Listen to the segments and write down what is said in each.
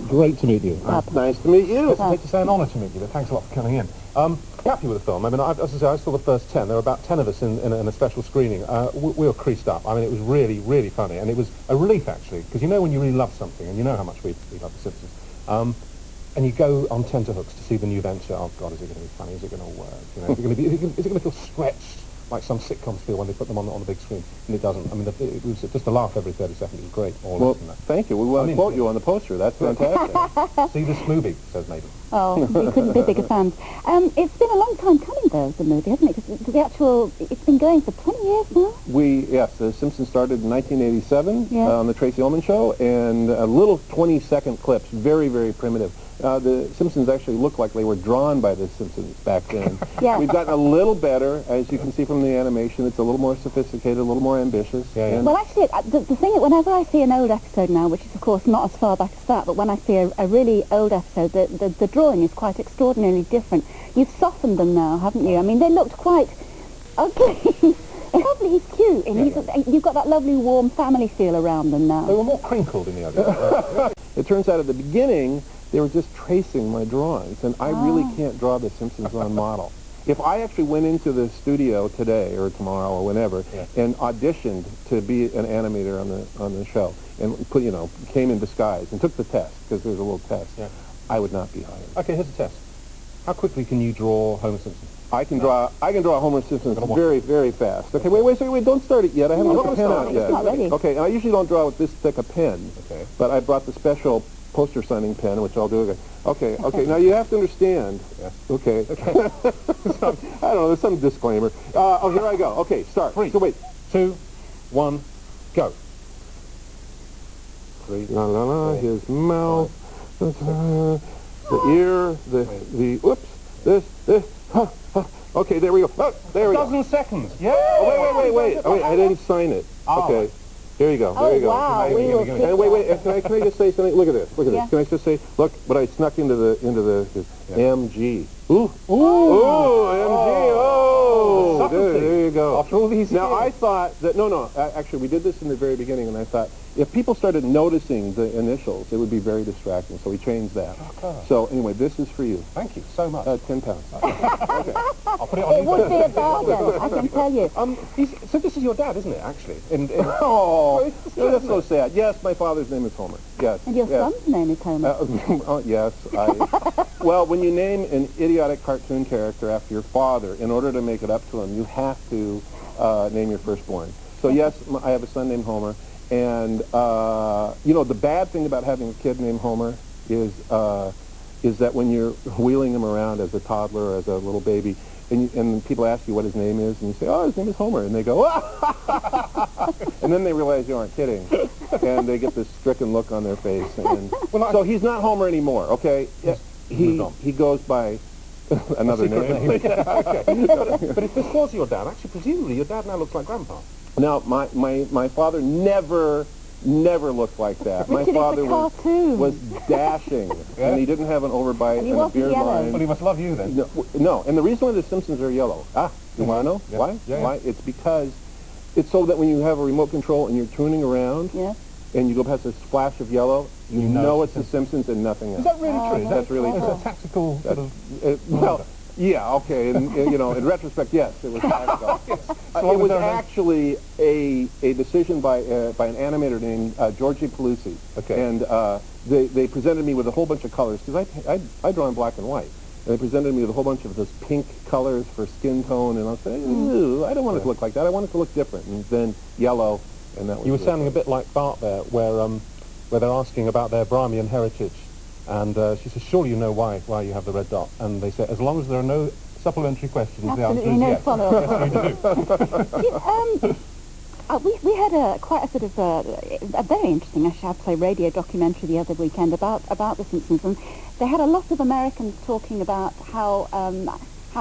Great to meet you. Nice to meet you. It's to say an honour to meet you, but thanks a lot for coming in. Happy with the film. I mean, as I say, I saw the first 10. There were about 10 of us in a special screening. We were creased up. I mean, it was really, really funny, and it was a relief, actually, because you know when you really love something, and you know how much we love The Simpsons, and you go on tenterhooks to see the new venture. Oh, God, is it going to be funny? Is it going to work? You know, is it going to feel stretched like some sitcoms feel when they put them on the big screen? And it doesn't. I mean, it was just a laugh every 30 seconds. It was great. Well, thank you. We want to quote you on the poster. That's fantastic. See this movie, says Nathan. Oh, we couldn't be bigger fans. It's been a long time coming, though, the movie, hasn't it? Because it's been going for 20 years now. Yes, The Simpsons started in 1987 on the Tracy Ullman Show, and little 20-second clips, very, very primitive. The Simpsons actually looked like they were drawn by The Simpsons back then. Yeah. We've gotten a little better, as you can see from the animation. It's a little more sophisticated, a little more ambitious. Yeah. Well, actually, the thing that whenever I see an old episode now, which is, of course, not as far back as that, but when I see a really old episode, the drawing is quite extraordinarily different. You've softened them now, haven't you? I mean, they looked quite ugly. Lovely, he's cute, and you've got that lovely warm family feel around them now. They were more crinkled in the other. It turns out at the beginning, they were just tracing my drawings, and I really can't draw The Simpsons on model. If I actually went into the studio today or tomorrow or whenever and auditioned to be an animator on the show and came in disguise and took the test, because there's a little test, I would not be hired. Okay, here's the test. How quickly can you draw Homer Simpson? I can draw Homer Simpson very, very fast. Okay, wait, don't start it yet. I haven't got the pen out yet. It's not ready. Okay, and I usually don't draw with this thick a pen. Okay. But I brought the special poster signing pen, which I'll do again. Okay. Now you have to understand. Yes. Okay. I don't know. There's some disclaimer. Here I go. Okay, start. 3, So wait. 2, 1, go. 3. La la la. His mouth. The ear. The. Whoops. This. Okay, there we go. Oh, there we go. 12 seconds. Yeah. Oh, wait. Oh, wait, I didn't sign it. Okay. Here you go. There you go. Wow. Wait. Can I just say something? Look at this. Can I just say? Look, what I snuck into the MG. Ooh. MG. Oh. There you go. After all these now years. I thought that actually we did this in the very beginning, and I thought if people started noticing the initials, it would be very distracting. So we changed that. Okay. So anyway, this is for you. Thank you so much. 10 pounds. Okay. I'll put it on It would be a bargain, I can tell you. So this is your dad, isn't it, actually? Oh, that's so sad. Yes, my father's name is Homer. Yes. And your son's name is Homer. Yes. Well, when you name an idiotic cartoon character after your father, in order to make it up to him, you have to name your firstborn. So yes, I have a son named Homer. And, the bad thing about having a kid named Homer is that when you're wheeling him around as a toddler or as a little baby, and people ask you what his name is, and you say, oh, his name is Homer, and they go, ah! And then they realize you aren't kidding, and they get this stricken look on their face. And so he's not Homer anymore, okay? He goes by another name. Okay. But if this was your dad, actually, presumably your dad now looks like Grandpa. Now, my father never looked like that. My father was dashing, and he didn't have an overbite and a beard line. Well, he must love you then. No, and the reason why the Simpsons are yellow, you want to know why? Yeah. Why? It's because it's so that when you have a remote control and you're tuning around, and you go past this flash of yellow, you know it's the Simpsons and nothing else. Is that really true? That's really true. It's a tactical sort of... well, yeah, okay, and in retrospect, yes, it was tactical. It was actually a decision by an animator named Georgie Pelusi. Okay. And they presented me with a whole bunch of colors, because I draw in black and white. And they presented me with a whole bunch of those pink colors for skin tone, and I said, ooh, I don't want it to look like that. I want it to look different. And then yellow, and that was... You were sounding a bit like Bart there, where they're asking about their Brahmian heritage. And she says, surely you know why you have the red dot. And they say, as long as there are no supplementary questions, absolutely the answer is yes. Follow-up. Yes, we had quite a sort of a very interesting, actually, I'd say, radio documentary the other weekend about the Simpsons, and they had a lot of Americans talking about how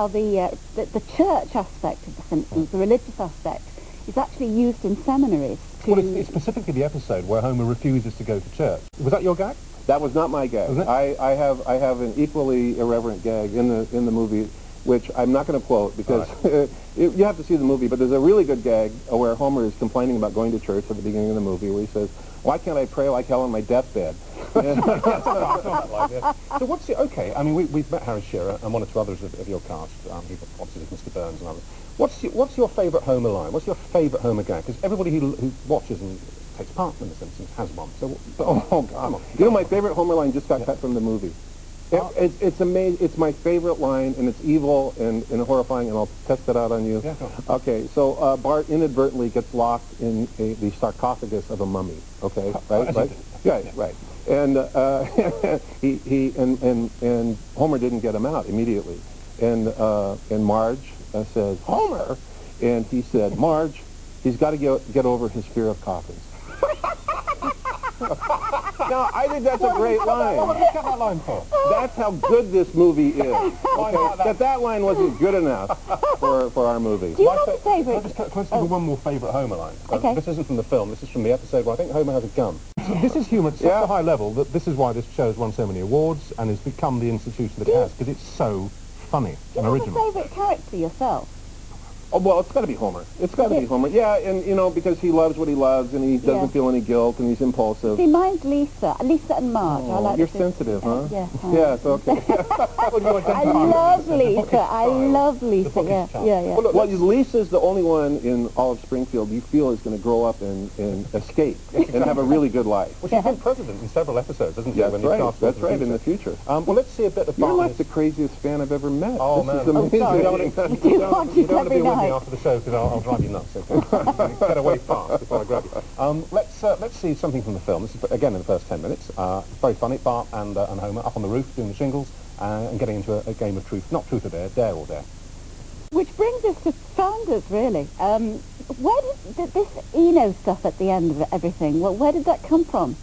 the church aspect of the Simpsons, the religious aspect, is actually used in seminaries. Well, it's specifically the episode where Homer refuses to go to church. Was that your gag? That was not my gag. I have an equally irreverent gag in the movie, which I'm not going to quote because you have to see the movie. But there's a really good gag where Homer is complaining about going to church at the beginning of the movie, where he says, "Why can't I pray like hell on my deathbed?" So what's your, okay, I mean, we've met Harry Shearer and one or two others of your cast, obviously Mr. Burns and others. What's your favourite Homer line? What's your favourite Homer gag? Because everybody who watches and takes part in The Simpsons has one. So, oh God. You know, my favorite Homer line just got cut from the movie. It's amazing. It's my favorite line, and it's evil and horrifying, and I'll test it out on you. Yeah, go on. Okay, so Bart inadvertently gets locked in the sarcophagus of a mummy. Okay, right? Yeah, right. And and Homer didn't get him out immediately, and Marge says, Homer, and he said, Marge, he's got to get over his fear of coffins. Now, I think that's a great line. What did you cut that line for? That's how good this movie is. Okay? That line wasn't good enough for our movie. Do you have a favourite? Can I just give you one more favourite Homer line? Okay. This isn't from the film. This is from the episode where I think Homer has a gun. This is humour at such a high level that this is why this show has won so many awards and has become the institution that it has, because it's so funny and original. Do you have a favourite character yourself? Oh, well, it's got to be Homer. It's got to be Homer. Yeah, and, you know, because he loves what he loves, and he doesn't feel any guilt, and he's impulsive. See, mine's Lisa. Lisa and Marge. Oh, I like you're sensitive, huh? Yeah. Yeah, it's okay. I love Lisa. I love Lisa. Yeah. Well, Lisa's the only one in all of Springfield you feel is going to grow up and escape and have a really good life. Well, she's been president in several episodes, hasn't she? That's right. That's right, in the future. Well, let's see a bit of You're like the craziest fan I've ever met. Oh, this man. is amazing. sorry. You don't want to be every with me night. after the show, because I'll drive you nuts. Okay? Get away fast before I grab you. Let's see something from the film. This is, again, in the first 10 minutes. It's very funny. Bart and Homer up on the roof doing the shingles and getting into a game of truth. Not truth or dare or dare. Which brings us to Flanders, really. Where did this Eno stuff at the end of everything, where did that come from?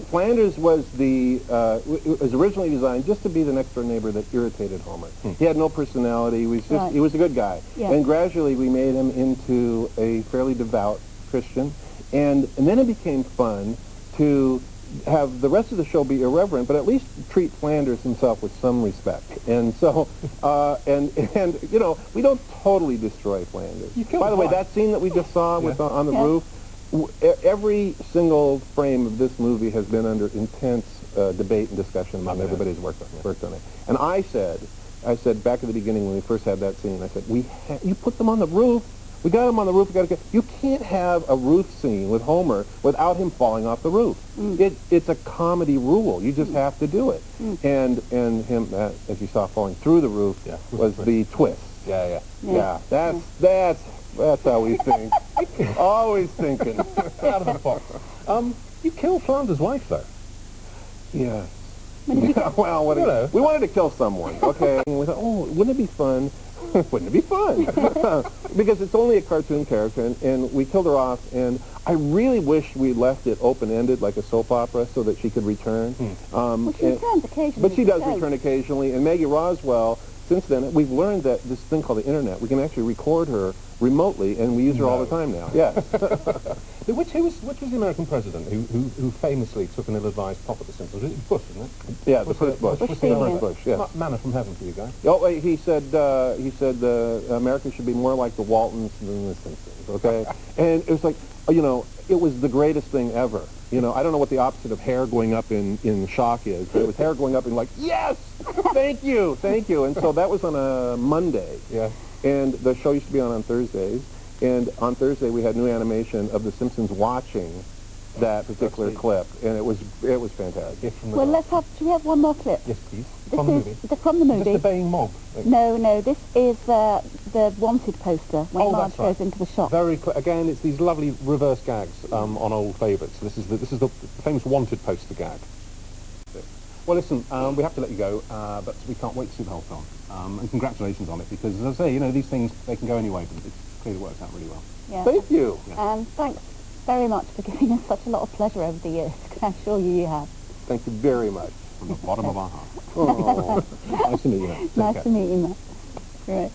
Flanders was was originally designed just to be the next door neighbor that irritated Homer. He had no personality. He was just he was a good guy. Yeah. And gradually we made him into a fairly devout Christian, and then it became fun to have the rest of the show be irreverent, but at least treat Flanders himself with some respect. And so, and you know, we don't totally destroy Flanders. By the way, that scene that we just saw with on the roof. Every single frame of this movie has been under intense debate and discussion among everybody who's worked on it. And I said back at the beginning when we first had that scene, I said, you put them on the roof. We got him on the roof. You can't have a roof scene with Homer without him falling off the roof. It's a comedy rule. You just have to do it. And him, as you saw, falling through the roof was the twist. Yeah. That's how we think. Always thinking. Out of the box. You killed Flanders' wife, though. Yeah. Well, we wanted to kill someone, okay? And we thought, wouldn't it be fun? Wouldn't it be fun? Because it's only a cartoon character, and we killed her off, and I really wish we left it open-ended like a soap opera so that she could return. Well, she returns occasionally. But she does return occasionally, and Maggie Roswell, since then, we've learned that this thing called the Internet, we can actually record her remotely, and we use her all the time now. Yes. Which was the American president who famously took an ill-advised pop at the Simpsons? Was it Bush, isn't it? Yeah, the first Bush. Bush, yes. Manna from heaven for you guys. Oh, he said America should be more like the Waltons than the Simpsons, okay? And it was like, you know, it was the greatest thing ever. You know, I don't know what the opposite of hair going up in shock is, but it was hair going up in like, yes, thank you. And so that was on a Monday. Yeah. And the show used to be on Thursdays. And on Thursday we had new animation of The Simpsons watching that particular clip, and it was fantastic. Well, should we have one more clip? Yes, please. From the movie. Is this the baying mob? No, this is the wanted poster when Marge goes into the shop. Again, it's these lovely reverse gags on old favourites. This is the famous wanted poster gag. Well, listen, we have to let you go, but we can't wait to see the whole film. And congratulations on it, because as I say, you know, these things, they can go any way, but it's clearly worked out really well. Yeah. Thank you. Yeah. And thanks very much for giving us such a lot of pleasure over the years. I assure you have. Thank you very much. From the bottom of our hearts. Oh. Nice to meet you, Matt. Nice to meet you, Matt. Right.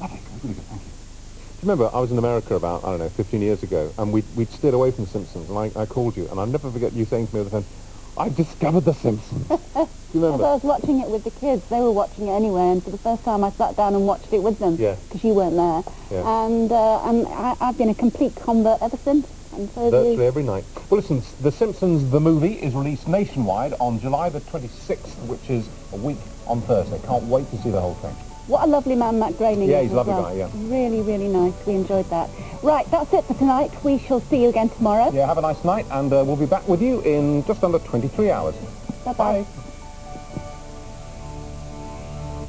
Lovely. Really good, thank you. Do you remember, I was in America about, 15 years ago, and we'd steered away from The Simpsons, and I called you, and I'll never forget you saying to me over the phone, I discovered The Simpsons. Do you remember? I was watching it with the kids. They were watching it anyway, and for the first time I sat down and watched it with them. Yeah. Because you weren't there. Yeah. And I've been a complete convert ever since. And so virtually every night. Well, listen, The Simpsons, the movie, is released nationwide on July the 26th, which is a week on Thursday. Can't wait to see the whole thing. what a lovely man Matt Groening Yeah, is he's a as lovely well. guy, yeah. Really, really nice. We enjoyed that. Right, that's it for tonight. We shall see you again tomorrow. Yeah, have a nice night, and we'll be back with you in just under 23 hours. Bye-bye. Bye.